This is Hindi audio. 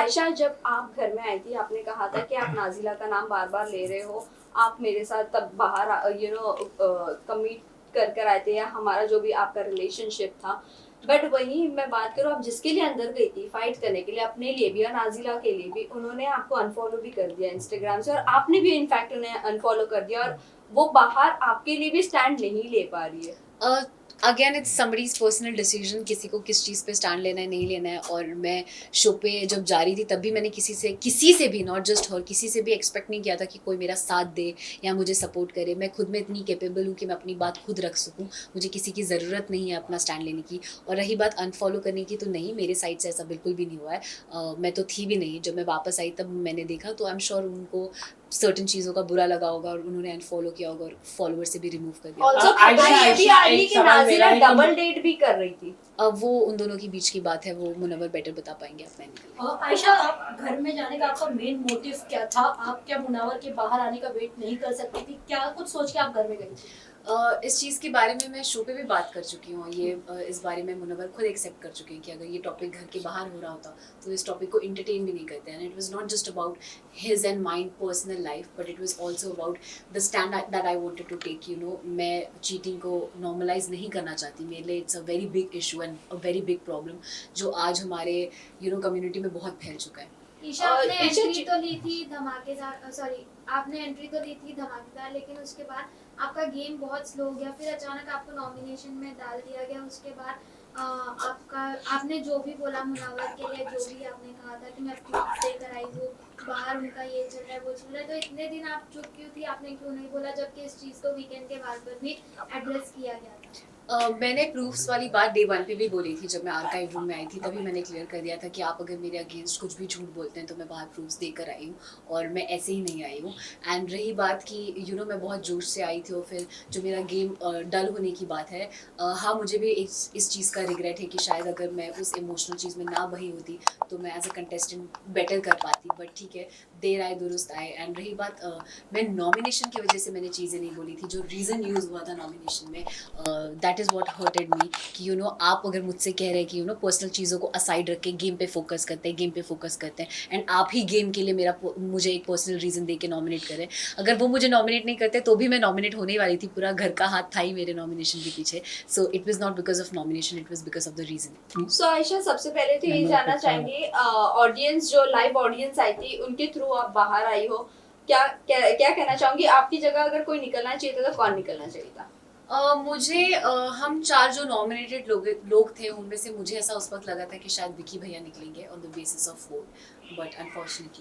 आयशा, जब आप घर में आई थी आपने कहा था कि आप नाजिला का नाम बार बार ले रहे हो, आप मेरे साथ तब बाहर कमिट कर आए थे, या हमारा जो भी आपका रिलेशनशिप था। बट वही मैं बात करूँ, आप जिसके लिए अंदर गई थी फाइट करने के लिए, अपने लिए भी और नाजिला के लिए भी, उन्होंने आपको अनफॉलो भी कर दिया इंस्टाग्राम से, और आपने भी इनफैक्ट उन्हें अनफॉलो कर दिया, और वो बाहर आपके लिए भी स्टैंड नहीं ले पा रही है। Again it's somebody's personal decision, किसी को किस चीज़ पे स्टैंड लेना है नहीं लेना है। और मैं शो पे जब जा रही थी तब भी मैंने किसी से भी, नॉट जस्ट हर, किसी से भी एक्सपेक्ट नहीं किया था कि कोई मेरा साथ दे या मुझे सपोर्ट करे। मैं खुद में इतनी कैपेबल हूँ कि मैं अपनी बात खुद रख सकूँ, मुझे किसी की ज़रूरत नहीं है अपना स्टैंड लेने की। और रही बात अनफॉलो करने की, तो नहीं, मेरे साइड से ऐसा बिल्कुल भी नहीं हुआ है। मैं तो थी भी नहीं, जब मैं वापस आई तब मैंने देखा, तो आई एम श्योर उनको सर्टन चीज़ों का बुरा लगा होगा और उन्होंने अनफॉलो किया होगा और फॉलोअर से भी रिमूव कर दिया होगा। ऑल्सो खबर ये भी आयशा, आ रही है एक कि सवाल मेरा नाजिला है कि डबल डेट भी कर रही थी। अब वो उन दोनों के बीच की बात है, वो मुनव्वर बेटर बता पाएंगे आप, मैं नहीं। आयशा, आप घर में जाने का आपका मेन मोटिव क्या था? आप क्या मुनावर के बाहर आने का वेट नहीं कर सकती थी? क्या कुछ सोच के आप घर में गई थी? इस चीज़ के बारे में मैं शो पे भी बात कर चुकी हूँ। ये इस बारे में मुनव्वर खुद एक्सेप्ट कर चुके हैं कि अगर ये टॉपिक घर के बाहर हो रहा होता तो इस टॉपिक को इंटरटेन भी नहीं करते हैं। It was not just about his and mind personal life, but it was also about the stand that I wanted to take. मैं चीटिंग को नॉर्मलाइज नहीं करना चाहती। मेरे लिए it's a very big issue and a very big problem, जो आज हमारे कम्युनिटी में बहुत फैल चुका है। ईशा, आपने एंट्री तो ली थी धमाकेदार, सॉरी, आपने एंट्री तो ली थी धमाकेदार, लेकिन उसके बाद आपका गेम बहुत स्लो हो गया, फिर अचानक आपको नॉमिनेशन में डाल दिया गया। उसके बाद आपने जो भी बोला मुनावर के लिए, जो भी आपने कहा था कि मैं प्रूफ देकर आई हूँ, बाहर उनका ये चल रहा है वो चल रहा है, तो इतने दिन आप चुप क्यों थी? आपने क्यों नहीं बोला, जबकि इस चीज़ को वीकेंड के बाद पर भी एड्रेस किया गया था? मैंने प्रूफ्स वाली बात डे 1 पे भी बोली थी। जब मैं आर्काइव रूम में आई थी तभी मैंने क्लियर कर दिया था कि आप अगर मेरे अगेंस्ट कुछ भी झूठ बोलते हैं तो मैं बाहर प्रूफ्स देकर आई हूँ, और मैं ऐसे ही नहीं आई हूँ। एंड रही बात कि मैं बहुत जोश से आई थी, और फिर जो मेरा गेम डल होने की बात है, हाँ, मुझे भी इस चीज़ का रिग्रेट है कि शायद अगर मैं उस इमोशनल चीज़ में ना बही होती तो मैं एज अ कंटेस्टेंट बेटर कर पाती। बट ठीक है, देर आए दुरुस्त आए। एंड रही बात, मैं नॉमिनेशन की वजह से मैंने चीज़ें नहीं बोली थी। जो रीज़न यूज़ हुआ था नॉमिनेशन में, दैट इज़ वॉट हर्टेड मी, कि आप अगर मुझसे कह रहे हैं कि पर्सनल चीज़ों को असाइड रख के गेम पे फोकस करते हैं एंड आप ही गेम के लिए मुझे एक पर्सनल रीज़न दे के नॉमिनेट करें। अगर वो मुझे नॉमिनेट नहीं करते तो भी मैं नॉमिनेट होने ही वाली थी। पूरा घर का हाथ था ही मेरे नॉमिनेशन के पीछे। So it was not because of nomination, it was because of the reason. So Ayesha, सबसे पहले तो ये जानना चाहेंगे, ऑडियंस जो लाइव ऑडियंस आई थी उनके थ्रू आप बाहर आई हो, क्या कहना चाहूंगी? आपकी जगह अगर कोई निकलना चाहिए था तो कौन निकलना चाहिए था? हम 4 जो नॉमिनेटेड लोग थे उनमें से मुझे ऐसा उस वक्त लगा था कि शायद विकी भैया निकलेंगे on the basis of vote, but unfortunately